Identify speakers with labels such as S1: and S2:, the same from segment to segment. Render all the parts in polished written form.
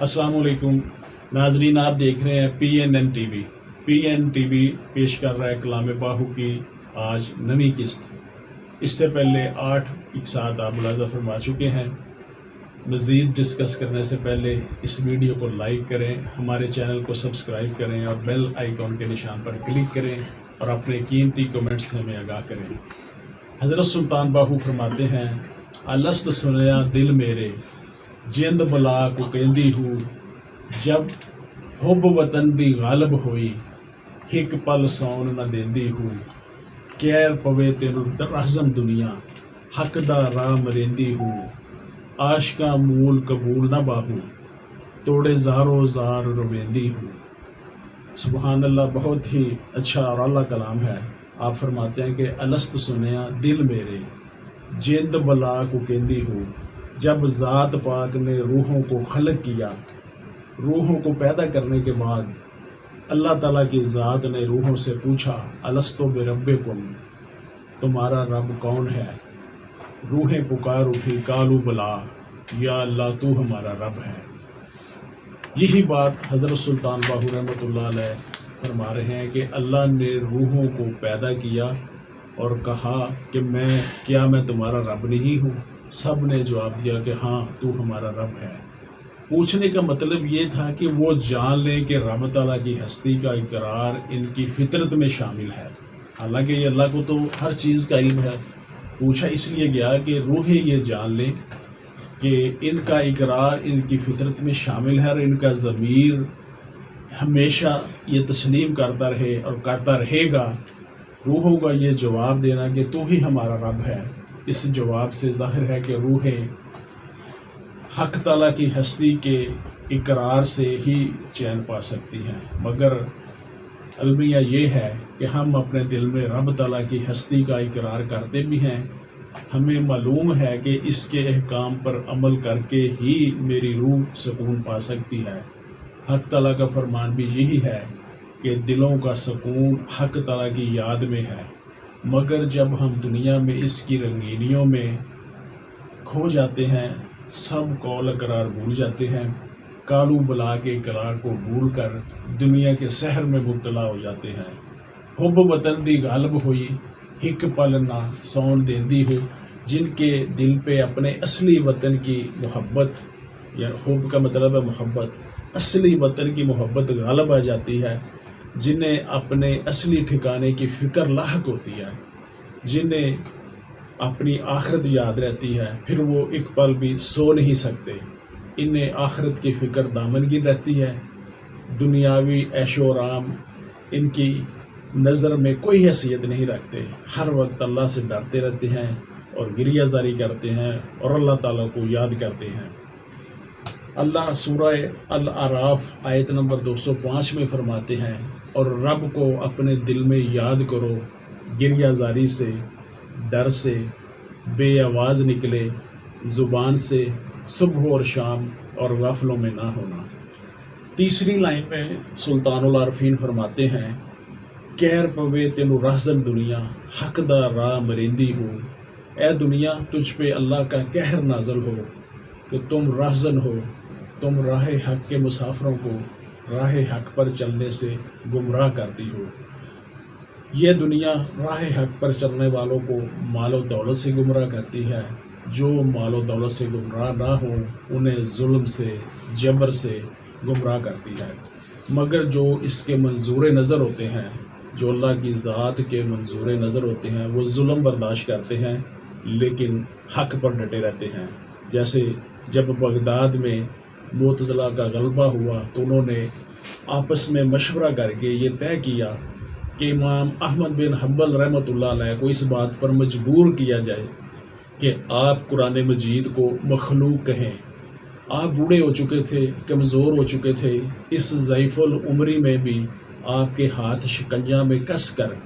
S1: अस्सलाम वालेकुम नाजरीन, आप देख रहे हैं PNN TV। PN TV पेश कर रहा है कलाम बाहू की आज नवी किस्त। इससे पहले 8 इकसात आप मुलाज़ा फरमा चुके हैं। मज़ीद डिस्कस करने से पहले इस वीडियो को लाइक करें, हमारे चैनल को सब्सक्राइब करें और बेल आइकॉन के निशान पर क्लिक करें और अपने कीमती कमेंट्स से हमें आगाह करें। हज़रत सुल्तान बाहू फरमाते हैं, अलस्त सुनया दिल मेरे जिंद बला को कहती हूँ, जब हुब वतन दी गालब होई हिक पल सौन न देंदी हूँ। कैर पवे तेनू रहज़म दुनिया हक दा राह मरेंदी हूँ। आशका मूल कबूल न बाहू तोड़े ज़ारो ज़ार रवेंदी हूँ। सुबहान अल्लाह, बहुत ही अच्छा और आला कलाम है। आप फरमाते हैं कि अलस्त सुनया दिल मेरे जिंद बला को कहती हूँ, जब ज़ात पाक ने रूहों को खलक किया, रूहों को पैदा करने के बाद अल्लाह ताला की ज़ात ने रूहों से पूछा, अलस्तो बिरब्बिकुम, तुम्हारा रब कौन है? रूहें पुकार उठी, कालू बला, या अल्लाह तू हमारा रब है। यही बात हज़रत सुल्तान बाहू रहमतुल्लाह अलैह फरमा रहे हैं कि अल्लाह ने रूहों को पैदा किया और कहा कि मैं तुम्हारा रब नहीं हूँ? सब ने जवाब दिया कि हाँ, तू हमारा रब है। पूछने का मतलब ये था कि वो जान लें कि रब ताला की हस्ती का इकरार इनकी फितरत में शामिल है। हालांकि ये अल्लाह को तो हर चीज़ का इल्म है। पूछा इसलिए गया कि रूहें ये जान लें कि इनका इकरार इनकी फितरत में शामिल है और इनका ज़मीर हमेशा ये तस्लीम करता रहे और करता रहेगा। रूहों का ये जवाब देना कि तू ही हमारा रब है, इस जवाब से ज़ाहिर है कि रूहें हक ताला की हस्ती के इकरार से ही चैन पा सकती हैं। मगर अलमिया ये है कि हम अपने दिल में रब ताला की हस्ती का इकरार करते भी हैं। हमें मालूम है कि इसके अहकाम पर अमल करके ही मेरी रूह सुकून पा सकती है। हक ताला का फरमान भी यही है कि दिलों का सुकून हक ताला की याद में है। मगर जब हम दुनिया में इसकी रंगीनियों में खो जाते हैं, सब कौल करार भूल जाते हैं, कालू बला के करार को भूल कर दुनिया के सहर में मुब्तला हो जाते हैं। हुब वतन दी गालब हुई हिक पल ना सौन देंदी हो, जिनके दिल पे अपने असली वतन की मोहब्बत, या हुब का मतलब है मोहब्बत, असली वतन की मोहब्बत गालब आ जाती है, जिन्हें अपने असली ठिकाने की फ़िक्र लाहक होती है, जिन्हें अपनी आखिरत याद रहती है, फिर वो एक पल भी सो नहीं सकते। इन्हें आखिरत की फ़िक्र दामनगिर रहती है। दुनियावी ऐशो आराम इनकी नज़र में कोई हैसियत नहीं रखते। हर वक्त अल्लाह से डरते रहते हैं और गिरियाजारी करते हैं और अल्लाह ताला को याद करते हैं। अल्लाह सूरह अल आराफ आयत नंबर 205 में फरमाते हैं, और रब को अपने दिल में याद करो, गिरियाजारी से, डर से, बे आवाज़ निकले ज़ुबान से, सुबह और शाम, और गाफलों में ना होना। तीसरी लाइन में सुल्तानुल आरफीन फरमाते हैं, कैर पवे तेनू रहज़म दुनिया हक दा राह मरेंदी हो। ए दुनिया, तुझ पे अल्लाह का कहर नाजल हो कि तुम रहज़न हो, तुम राह हक के मुसाफिरों को राह हक पर चलने से गुमराह करती हो। यह दुनिया राह हक पर चलने वालों को मालो दौलत से गुमराह करती है। जो मालो दौलत से गुमराह ना हो, उन्हें जुल्म से, जबर से गुमराह करती है। मगर जो इसके मंजूर नज़र होते हैं, जो अल्लाह की ज़ात के मंजूर नज़र होते हैं, वो जुल्म बर्दाश्त करते हैं लेकिन हक पर डटे रहते हैं। जैसे जब बगदाद में मुतज़िला का गलबा हुआ तो उन्होंने आपस में मशवरा करके ये तय किया कि इमाम अहमद बिन हम्बल रहमतुल्लाह अलैह को इस बात पर मजबूर किया जाए कि आप कुरान मजीद को मखलूक कहें। आप बूढ़े हो चुके थे, कमज़ोर हो चुके थे, इस ज़ईफ़ुल उम्री में भी आपके हाथ शिकंजा में कस कर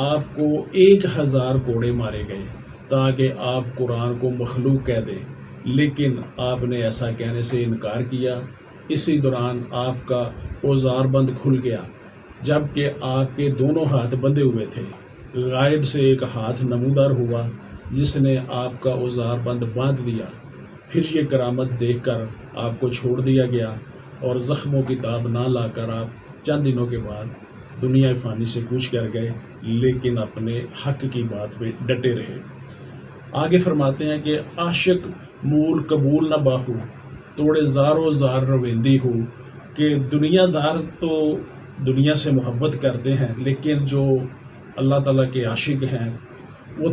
S1: आपको 1000 कोड़े मारे गए ताकि आप कुरान को मखलूक कह दें, लेकिन आपने ऐसा कहने से इनकार किया। इसी दौरान आपका औजार बंद खुल गया, जबकि आपके दोनों हाथ बंधे हुए थे। गायब से एक हाथ नमूदार हुआ जिसने आपका औजार बंद बांध दिया। پھر یہ کرامت دیکھ کر آپ کو چھوڑ دیا گیا اور زخموں کی تاب نہ لا کر آپ چند دنوں کے بعد دنیا فانی سے کوچ کر گئے، لیکن اپنے حق کی بات پہ ڈٹے رہے۔ آگے فرماتے ہیں کہ عاشق مول قبول نہ باہو، توڑے زارو زار رویندی ہو، کہ دنیا دار تو دنیا سے محبت کرتے ہیں، لیکن جو اللہ تعالیٰ کے عاشق ہیں وہ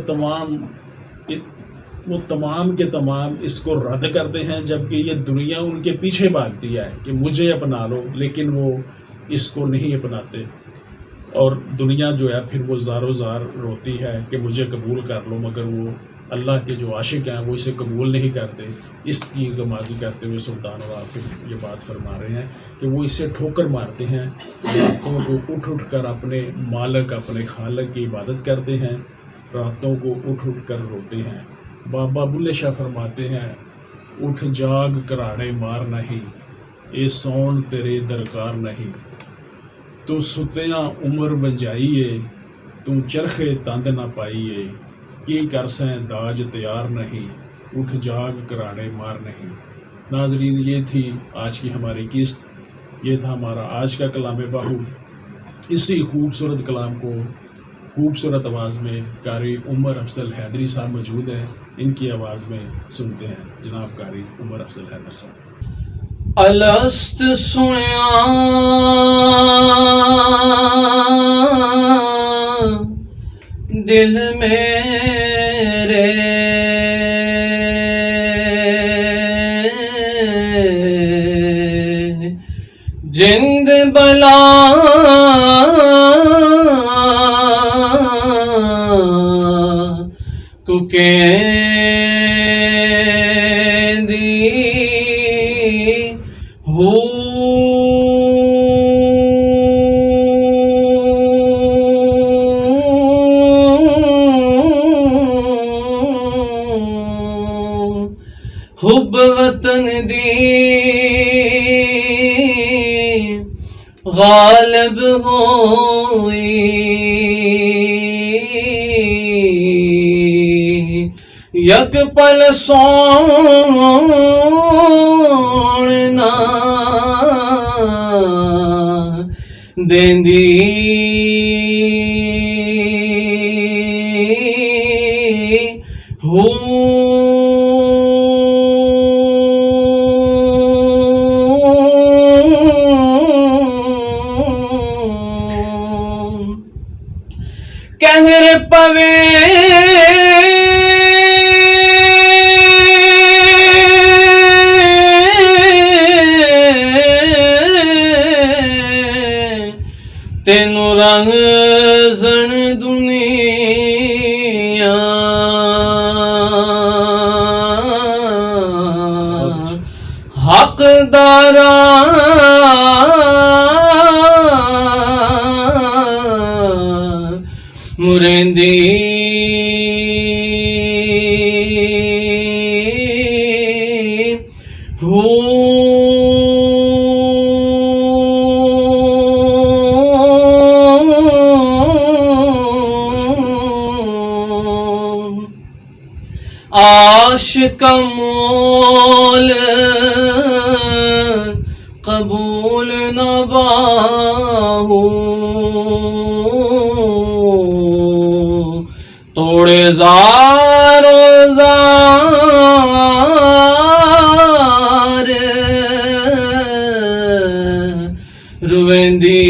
S1: تمام کے تمام اس کو رد کرتے ہیں، جبکہ یہ دنیا ان کے پیچھے بھاگتی ہے کہ مجھے اپنا لو، لیکن وہ اس کو نہیں اپناتے، اور دنیا جو ہے پھر وہ زار و زار روتی ہے کہ مجھے قبول کر لو، مگر وہ اللہ کے جو عاشق ہیں وہ اسے قبول نہیں کرتے۔ اس کی غمازی کرتے ہوئے سلطان واقف یہ بات فرما رہے ہیں کہ وہ اسے ٹھوکر مارتے ہیں، راتوں کو اٹھ اٹھ کر اپنے مالک اپنے خالق کی عبادت کرتے ہیں، راتوں کو اٹھ اٹھ کر روتے ہیں۔ بابا بلے شاہ فرماتے ہیں، اٹھ جاگ کراڑے مار نہیں، اے سون تیرے درکار نہیں، تو ستیاں عمر بنجائیے، تو چرخے تند نہ پائیے، کی کرسیں داج تیار نہیں، اٹھ جاگ کراڑے مار نہیں۔ ناظرین، یہ تھی آج کی ہماری قسط، یہ تھا ہمارا آج کا کلام باہو۔ اسی خوبصورت کلام کو خوبصورت آواز میں قاری عمر افضل حیدری صاحب موجود ہیں، ان کی آواز میں سنتے ہیں جناب قاری عمر افضل حیدر صاحب۔
S2: الست سنیا دل میرے جند بلا کو حب وطن دی غالب ہوئی، یک پل سونا دیندی ہو، کہر پوے تینو رنگ زن دنیا حق دارا مرندی ہو، عاشق مول قبول نہ باہو، توڑے زار و زار رویندی